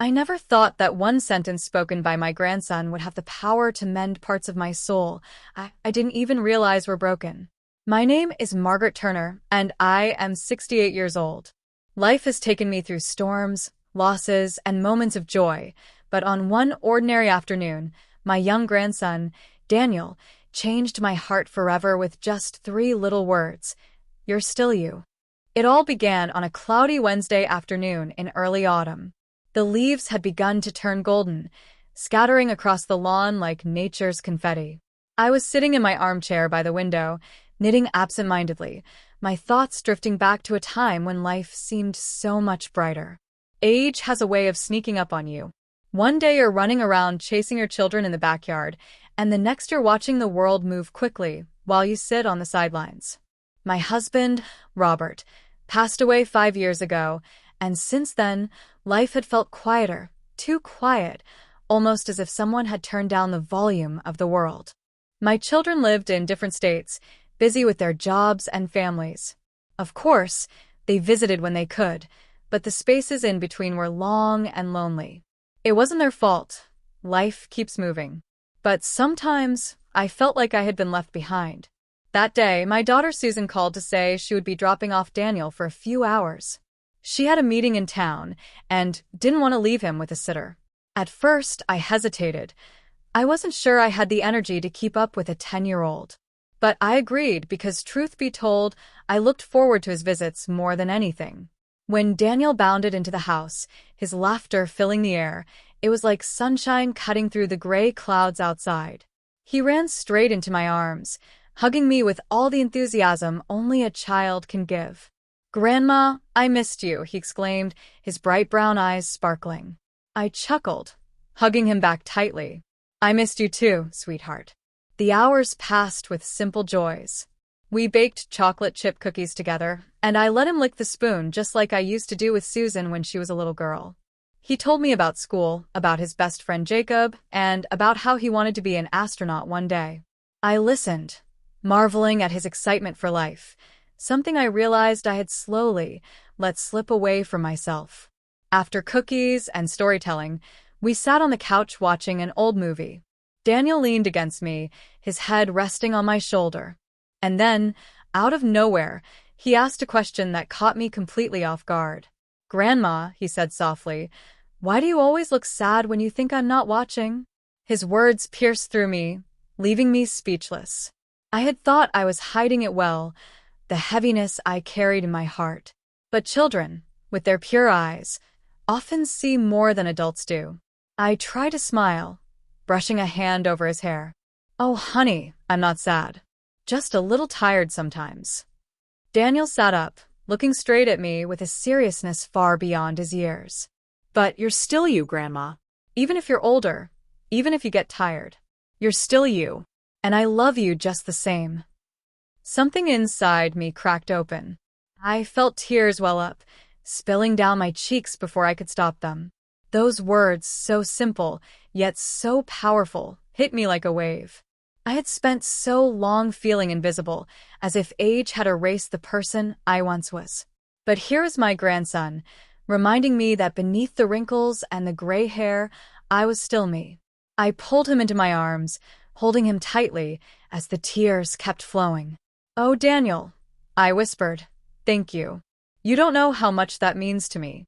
I never thought that one sentence spoken by my grandson would have the power to mend parts of my soul I didn't even realize were broken. My name is Margaret Turner, and I am 68 years old. Life has taken me through storms, losses, and moments of joy, but on one ordinary afternoon, my young grandson, Daniel, changed my heart forever with just 3 little words: "You're still you." It all began on a cloudy Wednesday afternoon in early autumn. The leaves had begun to turn golden, scattering across the lawn like nature's confetti. I was sitting in my armchair by the window, knitting absent-mindedly, my thoughts drifting back to a time when life seemed so much brighter. Age has a way of sneaking up on you. One day you're running around chasing your children in the backyard, and the next you're watching the world move quickly while you sit on the sidelines. My husband, Robert, passed away 5 years ago, and since then, life had felt quieter, too quiet, almost as if someone had turned down the volume of the world. My children lived in different states, busy with their jobs and families. Of course, they visited when they could, but the spaces in between were long and lonely. It wasn't their fault. Life keeps moving. But sometimes, I felt like I had been left behind. That day, my daughter Susan called to say she would be dropping off Daniel for a few hours. She had a meeting in town and didn't want to leave him with a sitter. At first, I hesitated. I wasn't sure I had the energy to keep up with a 10-year-old. But I agreed because, truth be told, I looked forward to his visits more than anything. When Daniel bounded into the house, his laughter filling the air, it was like sunshine cutting through the gray clouds outside. He ran straight into my arms, hugging me with all the enthusiasm only a child can give. "Grandma, I missed you," he exclaimed, his bright brown eyes sparkling. I chuckled, hugging him back tightly. "I missed you too, sweetheart." The hours passed with simple joys. We baked chocolate chip cookies together, and I let him lick the spoon just like I used to do with Susan when she was a little girl. He told me about school, about his best friend Jacob, and about how he wanted to be an astronaut one day. I listened, marveling at his excitement for life, something I realized I had slowly let slip away from myself. After cookies and storytelling, we sat on the couch watching an old movie. Daniel leaned against me, his head resting on my shoulder. And then, out of nowhere, he asked a question that caught me completely off guard. "Grandma," he said softly, "why do you always look sad when you think I'm not watching?" His words pierced through me, leaving me speechless. I had thought I was hiding it well, the heaviness I carried in my heart. But children, with their pure eyes, often see more than adults do. I tried to smile, brushing a hand over his hair. "Oh, honey, I'm not sad. Just a little tired sometimes." Daniel sat up, looking straight at me with a seriousness far beyond his years. "But you're still you, Grandma. Even if you're older, even if you get tired, you're still you. And I love you just the same." Something inside me cracked open. I felt tears well up, spilling down my cheeks before I could stop them. Those words, so simple, yet so powerful, hit me like a wave. I had spent so long feeling invisible, as if age had erased the person I once was. But here is my grandson, reminding me that beneath the wrinkles and the gray hair, I was still me. I pulled him into my arms, holding him tightly as the tears kept flowing. "Oh, Daniel," I whispered, "thank you. You don't know how much that means to me."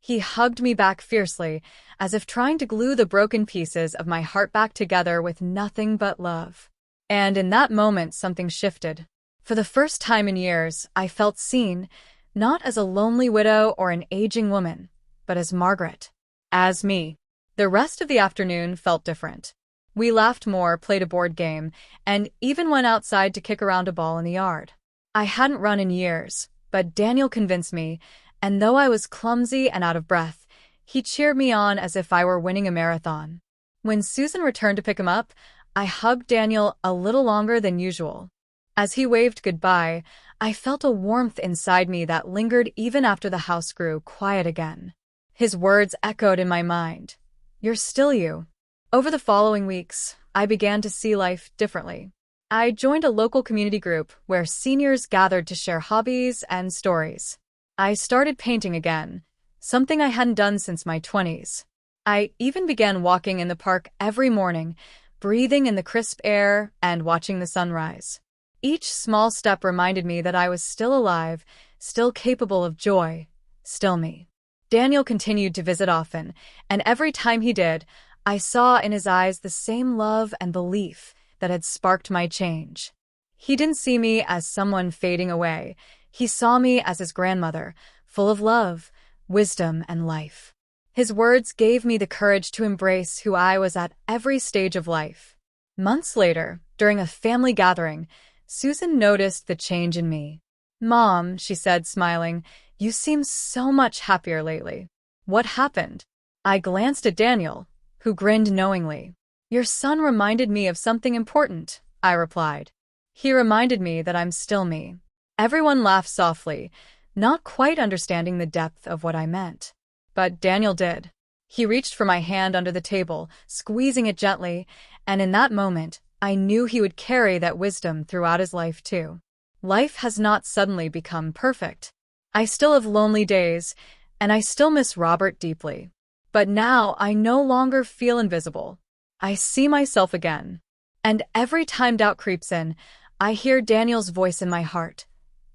He hugged me back fiercely, as if trying to glue the broken pieces of my heart back together with nothing but love. And in that moment, something shifted. For the first time in years, I felt seen, not as a lonely widow or an aging woman, but as Margaret. As me. The rest of the afternoon felt different. We laughed more, played a board game, and even went outside to kick around a ball in the yard. I hadn't run in years, but Daniel convinced me, and though I was clumsy and out of breath, he cheered me on as if I were winning a marathon. When Susan returned to pick him up, I hugged Daniel a little longer than usual. As he waved goodbye, I felt a warmth inside me that lingered even after the house grew quiet again. His words echoed in my mind. "You're still you." Over the following weeks, I began to see life differently. I joined a local community group where seniors gathered to share hobbies and stories. I started painting again, something I hadn't done since my 20s. I even began walking in the park every morning, breathing in the crisp air and watching the sunrise. Each small step reminded me that I was still alive, still capable of joy, still me. Daniel continued to visit often, and every time he did, I saw in his eyes the same love and belief that had sparked my change. He didn't see me as someone fading away. He saw me as his grandmother, full of love, wisdom, and life. His words gave me the courage to embrace who I was at every stage of life. Months later, during a family gathering, Susan noticed the change in me. "Mom," she said, smiling, "you seem so much happier lately. What happened?" I glanced at Daniel, who grinned knowingly. "Your son reminded me of something important," I replied. "He reminded me that I'm still me." Everyone laughed softly, not quite understanding the depth of what I meant. But Daniel did. He reached for my hand under the table, squeezing it gently, and in that moment, I knew he would carry that wisdom throughout his life too. Life has not suddenly become perfect. I still have lonely days, and I still miss Robert deeply. But now I no longer feel invisible. I see myself again. And every time doubt creeps in, I hear Daniel's voice in my heart.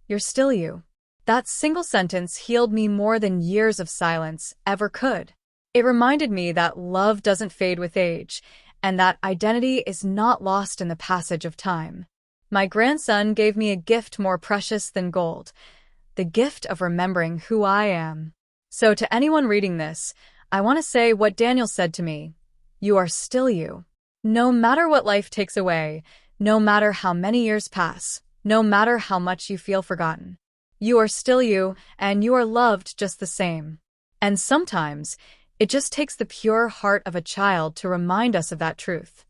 "You're still you." That single sentence healed me more than years of silence ever could. It reminded me that love doesn't fade with age, and that identity is not lost in the passage of time. My grandson gave me a gift more precious than gold, the gift of remembering who I am. So to anyone reading this, I want to say what Daniel said to me. You are still you. No matter what life takes away, no matter how many years pass, no matter how much you feel forgotten, you are still you, and you are loved just the same. And sometimes, it just takes the pure heart of a child to remind us of that truth.